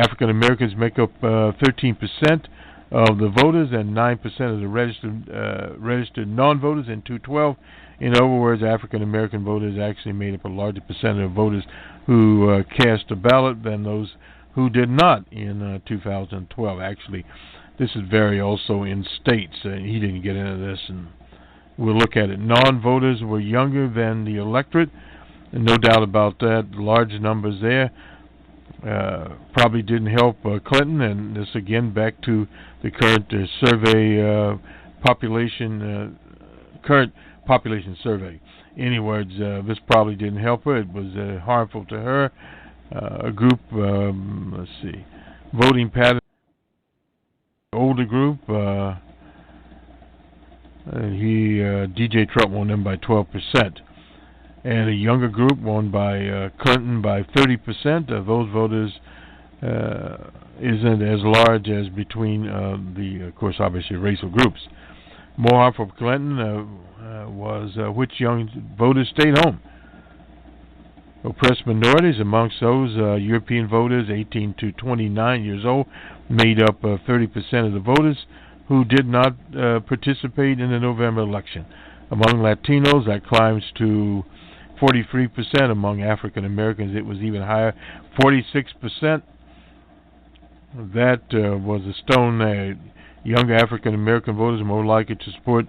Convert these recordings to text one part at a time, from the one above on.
African Americans make up 13% of the voters and 9% of the registered non-voters in 2012. In other words, African American voters actually made up a larger percentage of voters who cast a ballot than those who did not in 2012. Actually, this is vary also in states. He didn't get into this, and we'll look at it. Non-voters were younger than the electorate, and no doubt about that. Large numbers there. Probably didn't help Clinton, and this again back to the current current population survey. In any words, this probably didn't help her. It was harmful to her. A group, let's see, voting pattern, older group. DJ Trump won them by 12%. And a younger group won by Clinton by 30%. Those voters isn't as large as between of course, obviously racial groups. More harmful for Clinton was which young voters stayed home. Oppressed minorities, amongst those European voters 18 to 29 years old, made up 30% of the voters who did not participate in the November election. Among Latinos, that climbs to 43%. Among African Americans, it was even higher, 46%. That was a stone. Younger African American voters are more likely to support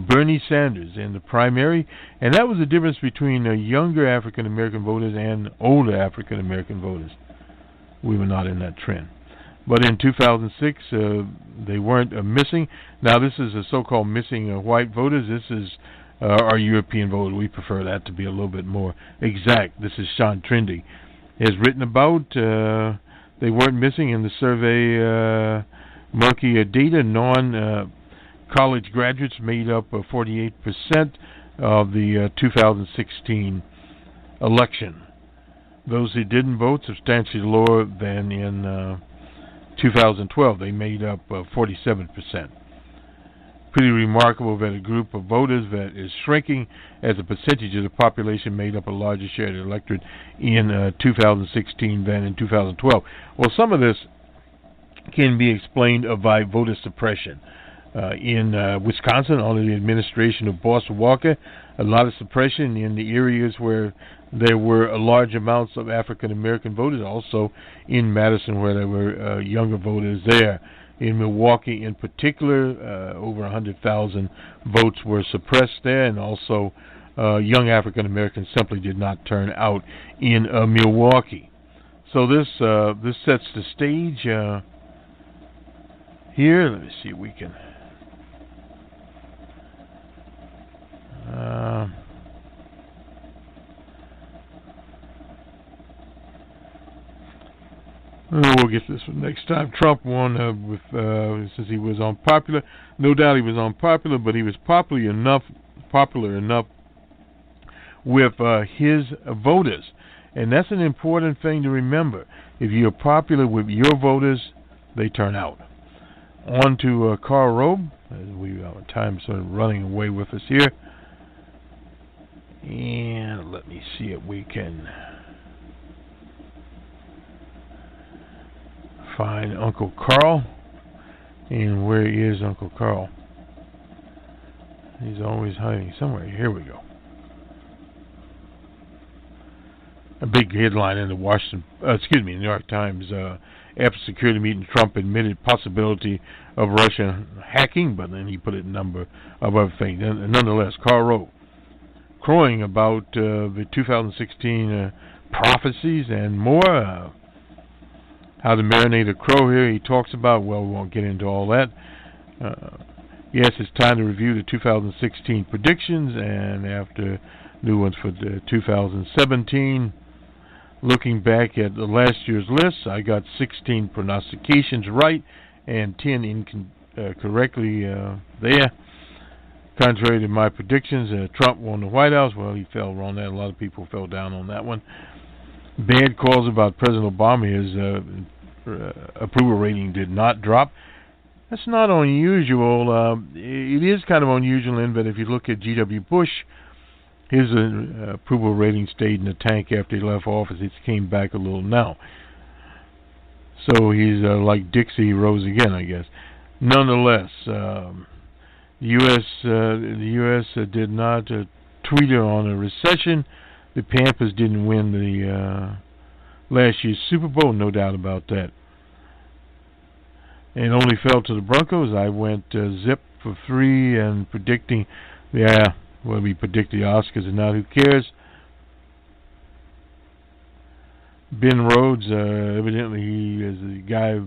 Bernie Sanders in the primary, and that was the difference between younger African American voters and older African American voters. We were not in that trend. But in 2006, they weren't missing. Now, this is a so-called missing white voters. This is our European voters. We prefer that to be a little bit more exact. This is Sean Trendy has written about. They weren't missing in the survey. Monkey data. Non-college graduates made up 48% of the 2016 election. Those who didn't vote, substantially lower than in 2012. They made up 47%. Pretty remarkable that a group of voters that is shrinking as a percentage of the population made up a larger share of the electorate in 2016 than in 2012. Well, some of this can be explained by voter suppression. In Wisconsin, under the administration of Boss Walker, a lot of suppression in the areas where there were large amounts of African American voters. Also in Madison, where there were younger voters there. In Milwaukee, in particular, over 100,000 votes were suppressed there, and also young African Americans simply did not turn out in Milwaukee. So this sets the stage here. Let me see if we can. We'll get this one next time. Trump won since he was unpopular. No doubt he was unpopular, but he was popular enough with his voters. And that's an important thing to remember. If you're popular with your voters, they turn out. On to Karl Rove, as our time sort of running away with us here. And let me see if we can find Uncle Carl. And where is Uncle Carl? He's always hiding somewhere. Here we go. A big headline in the New York Times. After security meeting, Trump admitted possibility of Russian hacking, but then he put a number of other things. Nonetheless, Karl Rove, crowing about the 2016 prophecies and more. How to marinate a crow here. He talks about, well, we won't get into all that. Yes, it's time to review the 2016 predictions, and after new ones for the 2017. Looking back at the last year's list, I got 16 prognostications right and 10 incorrectly there. Contrary to my predictions, Trump won the White House. Well, he fell on that. A lot of people fell down on that one. Bad calls about President Obama. His approval rating did not drop. That's not unusual. It is kind of unusual in that if you look at G.W. Bush, his approval rating stayed in the tank after he left office. It came back a little now. So he's like Dixie rose again, I guess. Nonetheless, the U.S. Did not tweet on a recession. The Panthers didn't win the last year's Super Bowl, no doubt about that. And only fell to the Broncos. I went zip for 3 and predicting, we predicted the Oscars and not. Who cares? Ben Rhodes, evidently he is the guy,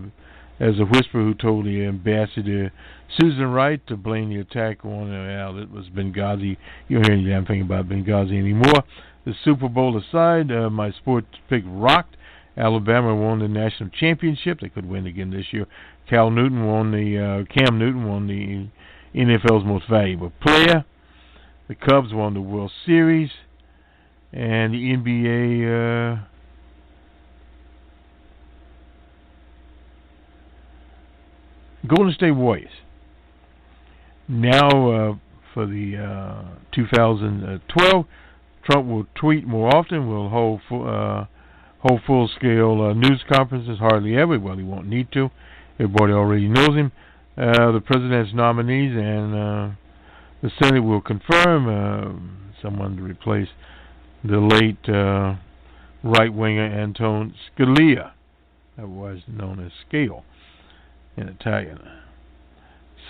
as a whisperer, who told the ambassador Susan Wright to blame the attack on, it was Benghazi. You don't hear any damn thing about Benghazi anymore. The Super Bowl aside, my sports pick rocked. Alabama won the national championship. They could win again this year. Cam Newton won the NFL's most valuable player. The Cubs won the World Series. And the NBA, Golden State Warriors. Now, for the 2012, Trump will tweet more often. Will hold full-scale news conferences, hardly ever. Well, he won't need to. Everybody already knows him. The president's nominees and the Senate will confirm someone to replace the late right-winger Anton Scalia, otherwise known as Scale in Italian.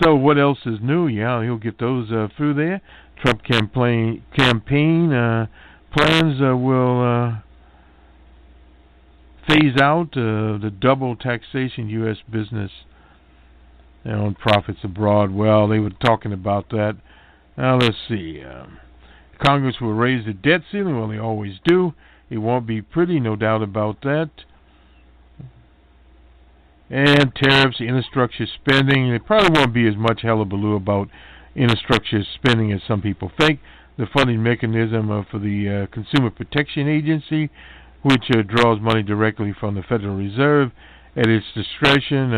So what else is new? Yeah, he'll get those through there. Trump campaign plans will phase out the double taxation U.S. business on profits abroad. Well, they were talking about that. Now, let's see. Congress will raise the debt ceiling. Well, they always do. It won't be pretty, no doubt about that. And tariffs, infrastructure spending. There probably won't be as much hullabaloo about infrastructure spending as some people think. The funding mechanism for the Consumer Protection Agency, which draws money directly from the Federal Reserve at its discretion,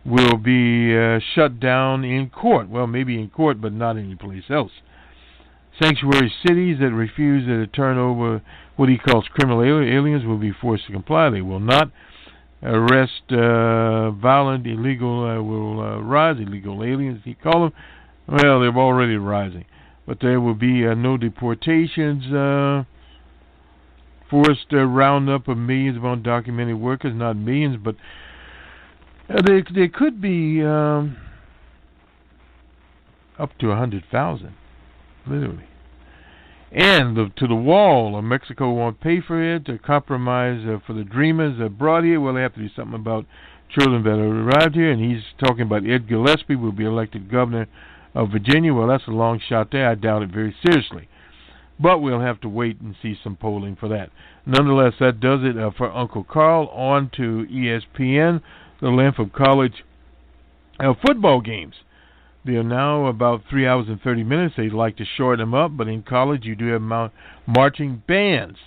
will be shut down in court. Well, maybe in court, but not anyplace else. Sanctuary cities that refuse to turn over what he calls criminal aliens will be forced to comply. They will not. Arrest violent, illegal will rise. Illegal aliens, he call them. Well, they're already rising. But there will be no deportations. Forced roundup of millions of undocumented workers, not millions, but there could be up to 100,000, literally. And to the wall. Mexico won't pay for it. A compromise for the dreamers brought here. Well, they have to do something about children that arrived here. And he's talking about Ed Gillespie will be elected governor of Virginia. Well, that's a long shot there. I doubt it very seriously. But we'll have to wait and see some polling for that. Nonetheless, that does it for Uncle Carl. On to ESPN, the length of college football games. They are now about 3 hours and 30 minutes. They'd like to shorten them up, but in college you do have marching bands.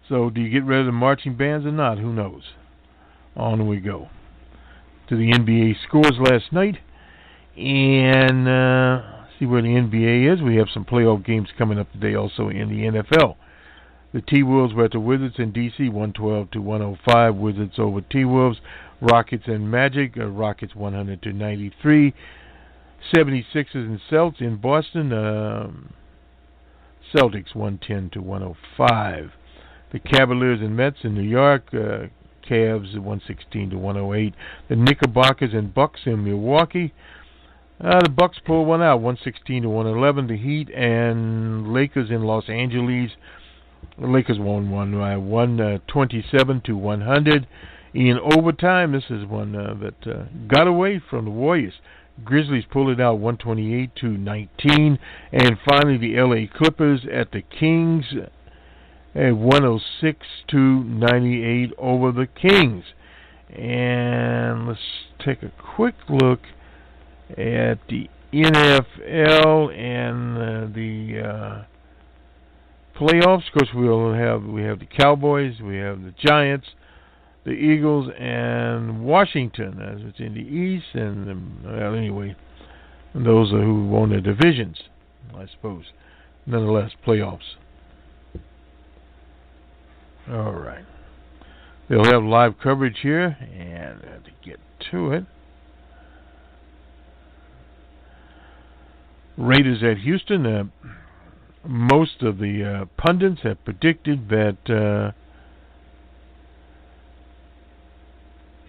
So do you get rid of the marching bands or not? Who knows? On we go to the NBA scores last night. And see where the NBA is. We have some playoff games coming up today also in the NFL. The T-Wolves were at the Wizards in D.C., 112-105. Wizards over T-Wolves. Rockets and Magic. Rockets 100-93. 76ers and Celtics in Boston. Celtics 110-105. The Cavaliers and Mets in New York. Cavs 116-108. The Knickerbockers and Bucks in Milwaukee. The Bucks pull one out, 116-111. The Heat and Lakers in Los Angeles. The Lakers won 127-100. In overtime, this is one that got away from the Warriors. Grizzlies pulled it out 128-19. And finally, the LA Clippers at the Kings at 106-98 over the Kings. And let's take a quick look at the NFL and the playoffs. Of course, we have the Cowboys, we have the Giants, the Eagles, and Washington, as it's in the East. And well, anyway, those are who won the divisions, I suppose. Nonetheless, playoffs. All right. They'll have live coverage here, and to get to it, Raiders at Houston. Most of the pundits have predicted that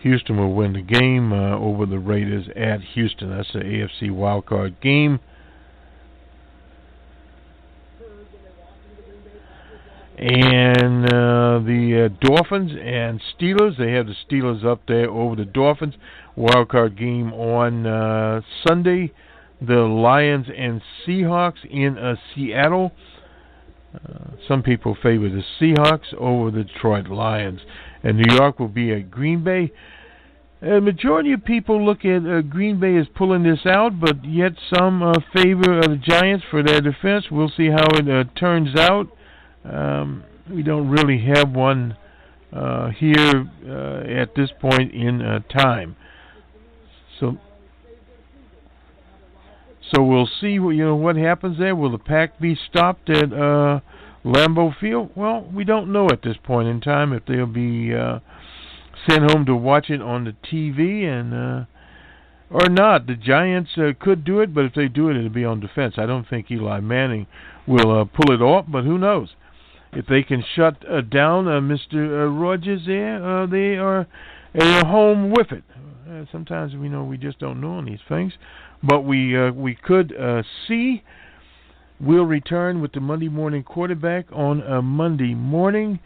Houston will win the game over the Raiders at Houston. That's the AFC wildcard game. And the Dolphins and Steelers, they have the Steelers up there over the Dolphins. Wildcard game on Sunday. The Lions and Seahawks in Seattle. Some people favor the Seahawks over the Detroit Lions. And New York will be at Green Bay. A majority of people look at Green Bay as pulling this out, but yet some favor the Giants for their defense. We'll see how it turns out. We don't really have one here at this point in time. So we'll see what happens there. Will the pack be stopped at Lambeau Field? Well, we don't know at this point in time if they'll be sent home to watch it on the TV and or not. The Giants could do it, but if they do it, it'll be on defense. I don't think Eli Manning will pull it off, but who knows? If they can shut down Mr. Rodgers there, they are at home with it. Sometimes we just don't know on these things. But we could see. We'll return with the Monday morning quarterback on Monday morning.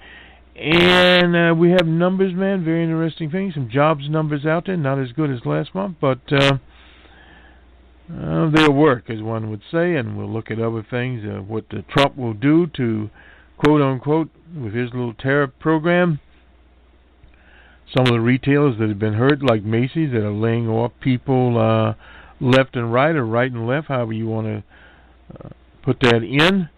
And we have numbers, man, very interesting things. Some jobs numbers out there, not as good as last month, but they'll work, as one would say. And we'll look at other things, what Trump will do to, quote-unquote, with his little tariff program. Some of the retailers that have been hurt, like Macy's, that are laying off people left and right, or right and left, however you want to put that in.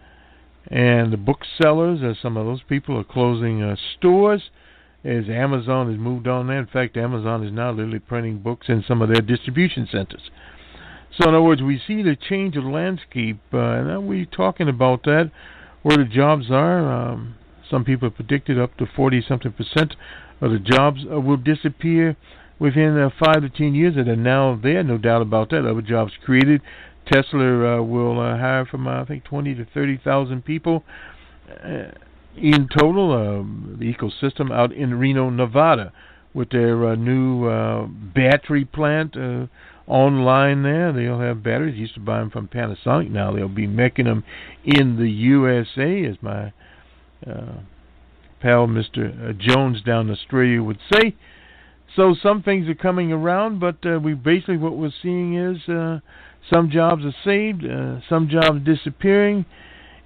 And the booksellers, some of those people are closing stores as Amazon has moved on there. In fact, Amazon is now literally printing books in some of their distribution centers. So in other words, we see the change of landscape, and we're talking about that, where the jobs are. Some people have predicted up to 40-something% of the jobs will disappear within 5 to 10 years that are now there, no doubt about that. Other jobs created. Tesla will hire from, I think, 20 to 30,000 people in total. The ecosystem out in Reno, Nevada, with their new battery plant online there. They'll have batteries. Used to buy them from Panasonic. Now they'll be making them in the USA, as my pal Mr. Jones down in Australia would say. So some things are coming around, but what we're seeing is some jobs are saved, some jobs disappearing,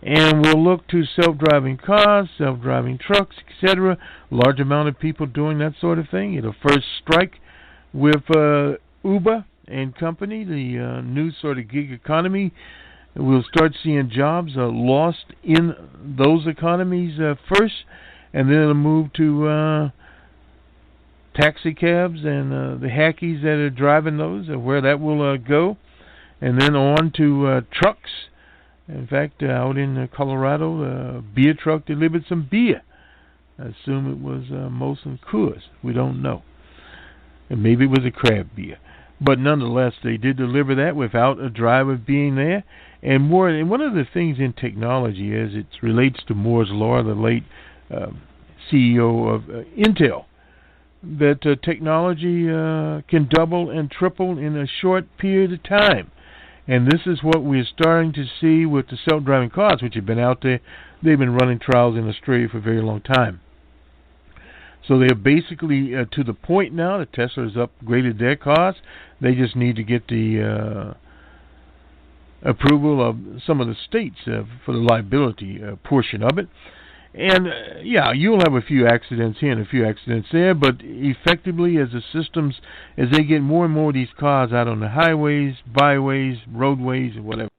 and we'll look to self-driving cars, self-driving trucks, etc. Large amount of people doing that sort of thing. It'll first strike with Uber and company, the new sort of gig economy. We'll start seeing jobs lost in those economies first, and then it'll move to taxi cabs and the hackies that are driving those, where that will go, and then on to trucks. In fact, out in Colorado, a beer truck delivered some beer. I assume it was Molson Coors. We don't know. And maybe it was a craft beer. But nonetheless, they did deliver that without a driver being there. And one of the things in technology is it relates to Moore's Law, the late CEO of Intel, that technology can double and triple in a short period of time. And this is what we're starting to see with the self-driving cars, which have been out there. They've been running trials in Australia for a very long time. So they're basically to the point now that Tesla has upgraded their cars. They just need to get the approval of some of the states for the liability portion of it. And, you'll have a few accidents here and a few accidents there, but effectively as the systems, as they get more and more of these cars out on the highways, byways, roadways, and whatever,